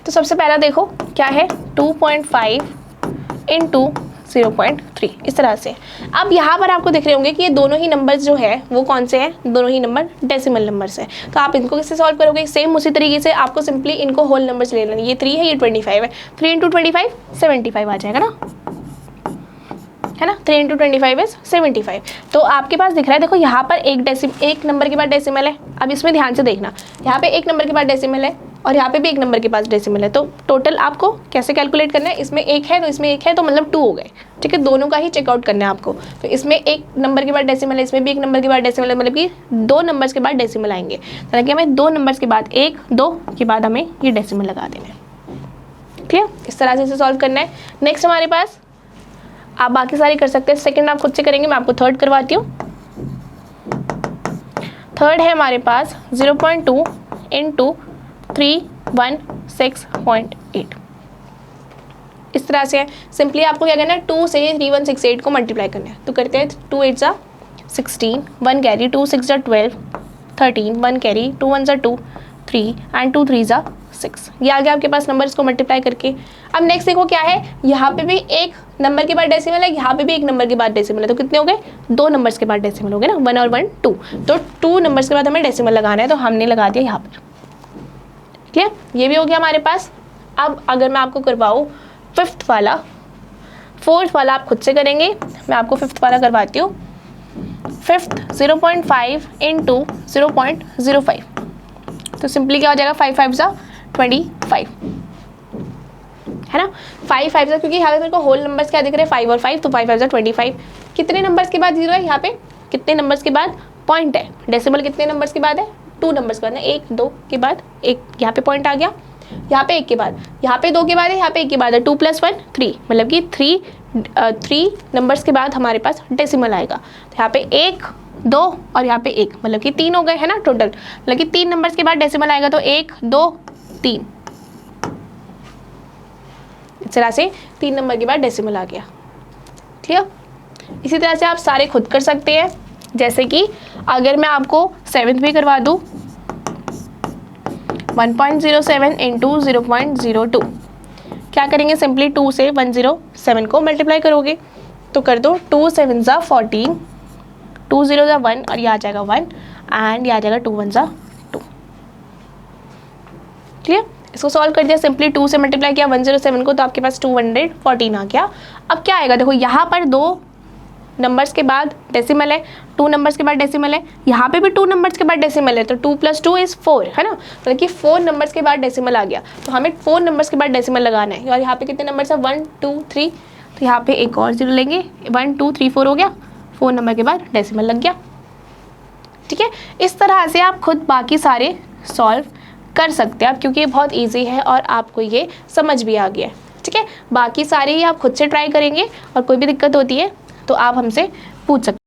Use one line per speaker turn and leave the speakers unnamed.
तो सबसे पहला देखो क्या है 2.5 इंटू 0.3 इस तरह से। अब यहाँ पर आपको दिख रहे होंगे कि ये दोनों ही नंबर्स जो है वो कौन से हैं, दोनों ही नंबर डेसिमल नंबर्स हैं। तो आप इनको किससे सॉल्व करोगे, सेम उसी तरीके से आपको सिंपली इनको होल नंबर्स ले लेना। ये 3 है, ये 25 है, 3 इंटू 25 75 आ जाएगा ना, है ना। 3 इंटू 25 इज 75। तो आपके पास दिख रहा है, देखो यहाँ पर एक नंबर के बाद डेसिमल है। अब इसमें ध्यान से देखना, यहाँ पे एक नंबर के बाद डेसिमल है और यहाँ पे भी एक नंबर के पास डेसिमल है। तो टोटल आपको कैसे कैलकुलेट करना है, इसमें एक है तो इसमें एक है, तो मतलब 2 हो गए, ठीक है। दोनों का ही चेकआउट करना है आपको। तो इसमें एक नंबर के बाद डेसिमल है, इसमें भी एक नंबर के बाद डेसिमल है, मतलब कि 2 नंबर्स के बाद डेसिमल आएंगे। हालांकि हमें 2 नंबर्स के बाद 1 2 के बाद हमें ये डेसिमल लगा देना है, ठीक है। इस तरह से इसे सॉल्व करना है। नेक्स्ट हमारे पास, आप बाकी सारी कर सकते हैं, सेकंड आप खुद से करेंगे, मैं आपको थर्ड करवाती हूँ। थर्ड है हमारे पास 0.2 इंटू 316.8 इस तरह से है। सिंपली आपको क्या करना है, 2 से 3168 को मल्टीप्लाई करना है। तो करते हैं 2 8 जा 16, 1 कैरी, 2 6 जा 12, 13, 1 कैरी, 2 1 जा 2, 3 एंड 2 3 जा 6। ये आ गया आपके पास नंबर, इसको मल्टीप्लाई करके। अब नेक्स्ट देखो क्या है, यहाँ पे भी एक नंबर के बाद डेसिमल है, यहाँ पे भी एक नंबर के बाद डेसिमल है। तो कितने हो गए, 2 नंबर्स के बाद डेसिमल हो गए ना, 1 और 1 2। तो 2 नंबर्स के बाद हमें डेसिमल लगाना है, तो हमने लगा दिया यहाँ पर, ठीक है। ये भी हो गया हमारे पास। अब अगर मैं आपको करवाऊँ फिफ्थ वाला, फोर्थ वाला आप खुद से करेंगे, मैं आपको फिफ्थ वाला करवाती हूँ। फिफ्थ 0.5 इंटू 0.05, तो सिंपली क्या हो जाएगा, 5 5 जा 25, है ना। 5 5 जा, क्योंकि यहाँ पे मेरे को होल नंबर्स क्या दिख रहे हैं, 5 और 5, तो 5 5 जा 25। कितने नंबर्स के बाद 0 है, यहाँ पे कितने नंबर्स के बाद पॉइंट है, डेसिमल कितने नंबर्स के बाद है, 2 नंबर्स के बाद है, 1 2 के बाद एक यहाँ पे पॉइंट आ गया, यहाँ पे 1 के बाद, यहाँ पे 2 के बाद है, यहाँ पे 1 के बाद है, 2 + 1 3, मतलब कि 3 नंबर्स के बाद हमारे पास डेसिमल आएगा। तो यहाँ पे 1 2 और यहाँ पे 1, मतलब कि 3 हो गए, है ना टोटल। मतलब कि 3 नंबर्स के बाद डेसिमल आएगा, तो 1 2 3 इस तरह से 3 नंबर के बाद डेसिमल आ गया, ठीक है। इसी तरह से आप सारे खुद कर सकते हैं। जैसे कि अगर मैं आपको 7th भी करवा दूँ, 1.07 इंटू 0.02, क्या करेंगे, सिंपली 2 से 107 को मल्टीप्लाई करोगे। तो कर दो 2 7 जा 14, 2 0 जा 1 और ये आ जाएगा 1 एंड ये आ जाएगा 2 1 जा 2, ठीक है। इसको सॉल्व कर दिया, सिंपली 2 से मल्टीप्लाई किया 107 को, तो आपके पास 214 आ गया। अब क्या आएगा, देखो यहाँ पर 2 नंबर्स के बाद डेसिमल है, 2 नंबर्स के बाद डेसिमल है, यहाँ पे भी 2 नंबर्स के बाद डेसिमल है, तो 2 + 2 इज 4, है ना। मतलब कि 4 नंबर्स के बाद डेसिमल आ गया, तो हमें 4 नंबर्स के बाद डेसिमल लगाना है। और यहाँ पे कितने नंबर्स है, 1 2 3, तो यहाँ पे एक और 0 लेंगे, 1 2 3 4 हो गया, 4 नंबर के बाद डेसिमल लग गया, ठीक है। इस तरह से आप खुद बाकी सारे सॉल्व कर सकते हैं आप, क्योंकि ये बहुत ईजी है और आपको ये समझ भी आ गया है, ठीक है। बाकी सारे ही आप खुद से ट्राई करेंगे और कोई भी दिक्कत होती है तो आप हमसे पूछ सकते हैं।